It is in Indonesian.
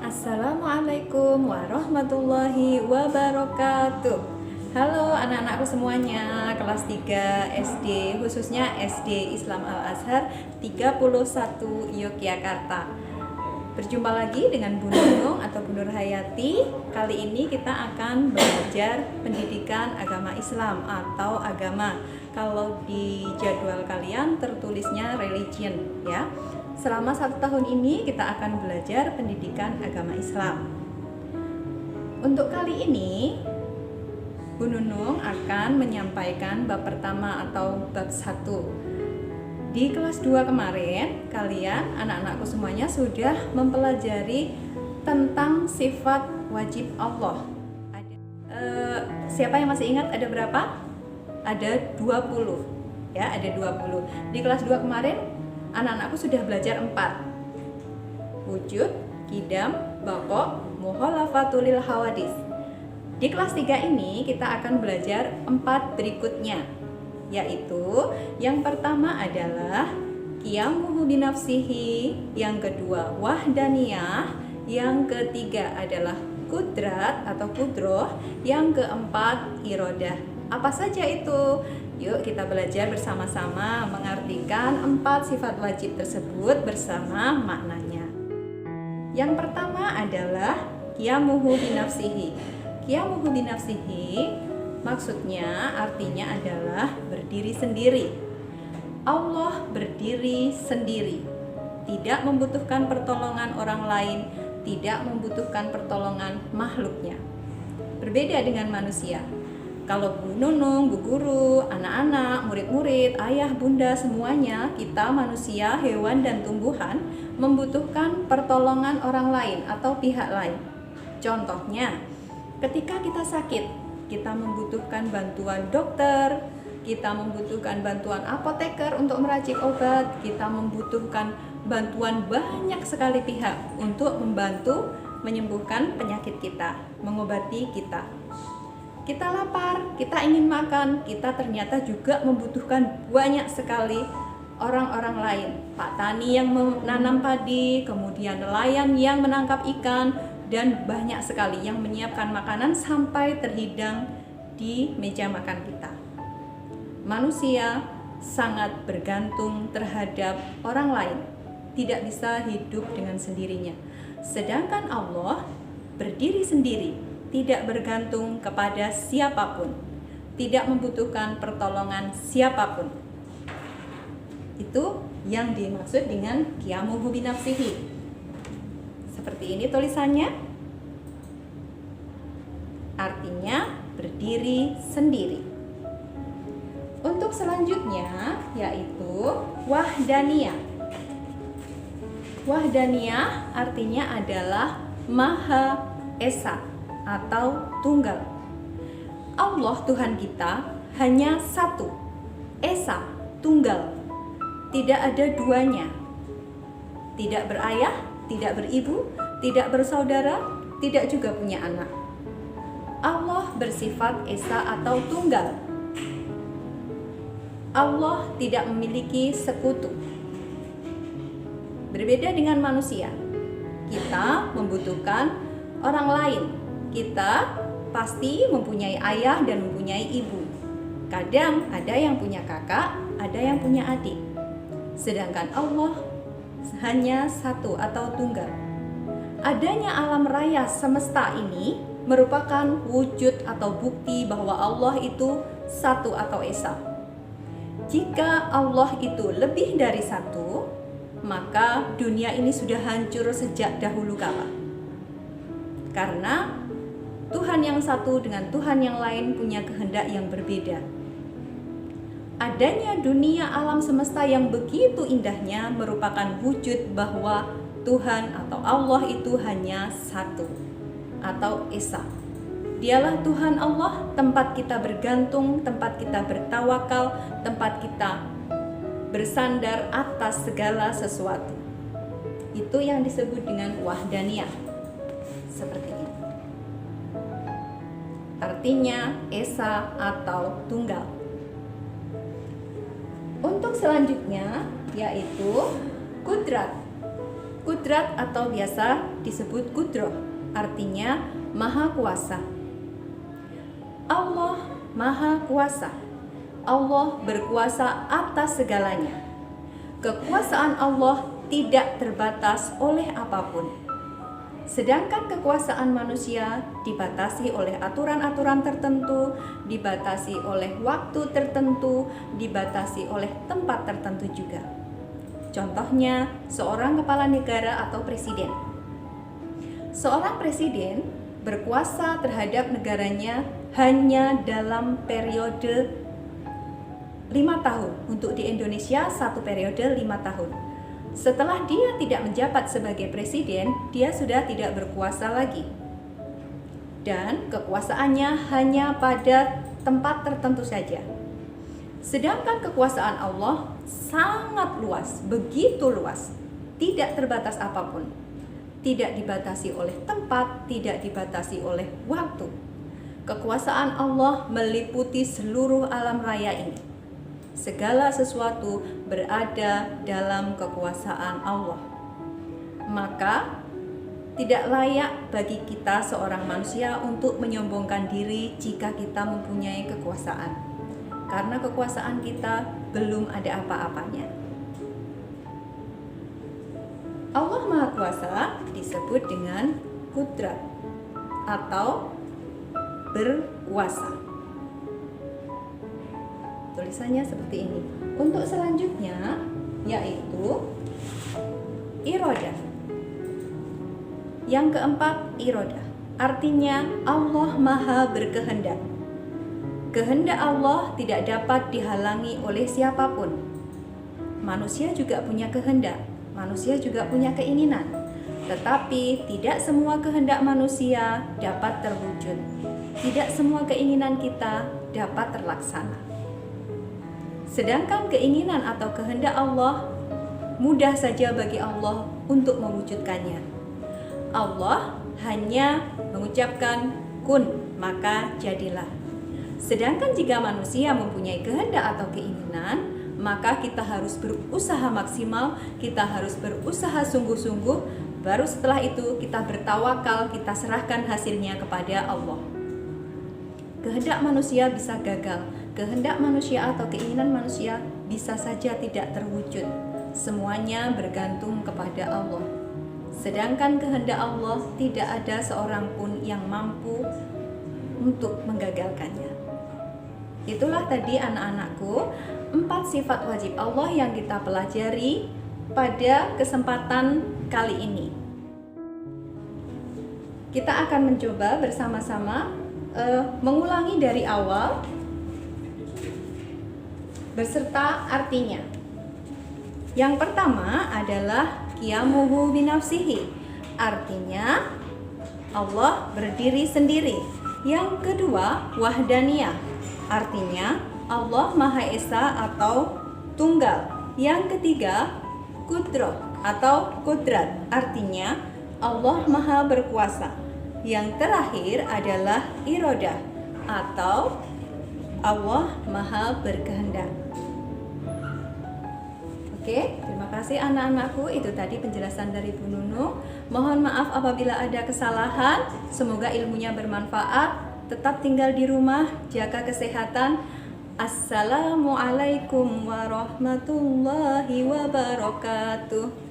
Assalamualaikum warahmatullahi wabarakatuh. Halo anak-anakku semuanya, kelas 3 SD, khususnya SD Islam Al-Azhar 31 Yogyakarta. Berjumpa lagi dengan Bu Nunung atau Bu Nur Hayati. Kali ini kita akan belajar pendidikan agama Islam atau agama. Kalau di jadwal kalian tertulisnya religion ya. Selama 1 tahun ini kita akan belajar pendidikan agama Islam. Untuk kali ini Bu Nunung akan menyampaikan bab pertama atau bab 1. Di kelas 2 kemarin kalian anak-anakku semuanya sudah mempelajari tentang sifat wajib Allah. Siapa yang masih ingat ada berapa? Ada 20 ya, ada 20. Di kelas 2 kemarin anak-anakku sudah belajar 4. Wujud, Qidam, Baqa, Mukhalafatulil Hawadis. Di kelas 3 ini kita akan belajar 4 berikutnya, yaitu yang pertama adalah Qiyamuhu binafsihi, yang kedua Wahdaniyah, yang ketiga adalah Qudrat atau Qudroh, yang keempat Irodah. Apa saja itu? Yuk kita belajar bersama-sama mengartikan 4 sifat wajib tersebut bersama maknanya. Yang pertama adalah Qiyamuhu binafsihi. Qiyamuhu binafsihi maksudnya artinya adalah berdiri sendiri. Allah berdiri sendiri, tidak membutuhkan pertolongan orang lain, tidak membutuhkan pertolongan makhluknya. Berbeda dengan manusia. Kalau Bu Nunung, Bu Guru, anak-anak, murid-murid, ayah, bunda, semuanya, kita manusia, hewan, dan tumbuhan membutuhkan pertolongan orang lain atau pihak lain. Contohnya, ketika kita sakit, kita membutuhkan bantuan dokter, kita membutuhkan bantuan apoteker untuk meracik obat, kita membutuhkan bantuan banyak sekali pihak untuk membantu menyembuhkan penyakit kita, mengobati kita. Kita lapar, kita ingin makan, kita ternyata juga membutuhkan banyak sekali orang-orang lain. Pak tani yang menanam padi, kemudian nelayan yang menangkap ikan, dan banyak sekali yang menyiapkan makanan sampai terhidang di meja makan kita. Manusia sangat bergantung terhadap orang lain, tidak bisa hidup dengan sendirinya. Sedangkan Allah berdiri sendiri, tidak bergantung kepada siapapun, tidak membutuhkan pertolongan siapapun. Itu yang dimaksud dengan Qiyamuhu binafsihi. Seperti ini tulisannya. Artinya berdiri sendiri. Untuk selanjutnya yaitu Wahdaniyah. Wahdaniyah artinya adalah Maha Esa atau tunggal. Allah Tuhan kita hanya satu, Esa, tunggal, tidak ada duanya, tidak berayah, tidak beribu, tidak bersaudara, tidak juga punya anak. Allah bersifat Esa atau tunggal. Allah tidak memiliki sekutu. Berbeda dengan manusia, kita membutuhkan orang lain. Kita pasti mempunyai ayah dan mempunyai ibu. Kadang ada yang punya kakak, ada yang punya adik. Sedangkan Allah hanya satu atau tunggal. Adanya alam raya semesta ini merupakan wujud atau bukti bahwa Allah itu satu atau esa. Jika Allah itu lebih dari satu, maka dunia ini sudah hancur sejak dahulu kala. Karena Tuhan yang satu dengan Tuhan yang lain punya kehendak yang berbeda. Adanya dunia alam semesta yang begitu indahnya merupakan wujud bahwa Tuhan atau Allah itu hanya satu atau Esa. Dialah Tuhan Allah, tempat kita bergantung, tempat kita bertawakal, tempat kita bersandar atas segala sesuatu. Itu yang disebut dengan Wahdaniyah. Seperti ini. Artinya Esa atau tunggal. Untuk selanjutnya yaitu Qudrat. Kudrat atau biasa disebut kudroh, artinya maha kuasa. Allah maha kuasa. Allah berkuasa atas segalanya. Kekuasaan Allah tidak terbatas oleh apapun. Sedangkan kekuasaan manusia dibatasi oleh aturan-aturan tertentu, dibatasi oleh waktu tertentu, dibatasi oleh tempat tertentu juga. Contohnya, seorang kepala negara atau presiden. Seorang presiden berkuasa terhadap negaranya hanya dalam periode 5 tahun. Untuk di Indonesia, 1 periode 5 tahun. Setelah dia tidak menjabat sebagai presiden, dia sudah tidak berkuasa lagi. Dan kekuasaannya hanya pada tempat tertentu saja. Sedangkan kekuasaan Allah sangat luas, begitu luas, tidak terbatas apapun. Tidak dibatasi oleh tempat, tidak dibatasi oleh waktu. Kekuasaan Allah meliputi seluruh alam raya ini. Segala sesuatu berada dalam kekuasaan Allah. Maka tidak layak bagi kita seorang manusia untuk menyombongkan diri jika kita mempunyai kekuasaan. Karena kekuasaan kita belum ada apa-apanya. Allah Maha Kuasa disebut dengan kudrat atau berkuasa. Tulisannya seperti ini. Untuk selanjutnya yaitu irodah. Yang keempat, irodah. Artinya Allah Maha berkehendak. Kehendak Allah tidak dapat dihalangi oleh siapapun. Manusia juga punya kehendak, manusia juga punya keinginan. Tetapi tidak semua kehendak manusia dapat terwujud. Tidak semua keinginan kita dapat terlaksana. Sedangkan keinginan atau kehendak Allah mudah saja bagi Allah untuk mewujudkannya. Allah hanya mengucapkan kun, maka jadilah. Sedangkan jika manusia mempunyai kehendak atau keinginan, maka kita harus berusaha maksimal, kita harus berusaha sungguh-sungguh, baru setelah itu kita bertawakal, kita serahkan hasilnya kepada Allah. Kehendak manusia bisa gagal, kehendak manusia atau keinginan manusia bisa saja tidak terwujud. Semuanya bergantung kepada Allah. Sedangkan kehendak Allah tidak ada seorang pun yang mampu untuk menggagalkannya. Itulah tadi anak-anakku 4 sifat wajib Allah yang kita pelajari pada kesempatan kali ini. Kita akan mencoba bersama-sama mengulangi dari awal beserta artinya. Yang pertama adalah qiyamuhu binafsihi, artinya Allah berdiri sendiri. Yang kedua, wahdaniyah, artinya Allah Maha Esa atau tunggal. Yang ketiga, kudroh atau kudrat, artinya Allah Maha Berkuasa. Yang terakhir adalah irodah atau Allah Maha Berkehendak. Oke, terima kasih anak-anakku. Itu tadi penjelasan dari Bu Nunu. Mohon maaf apabila ada kesalahan. Semoga ilmunya bermanfaat. Tetap tinggal di rumah, jaga kesehatan. Assalamualaikum warahmatullahi wabarakatuh.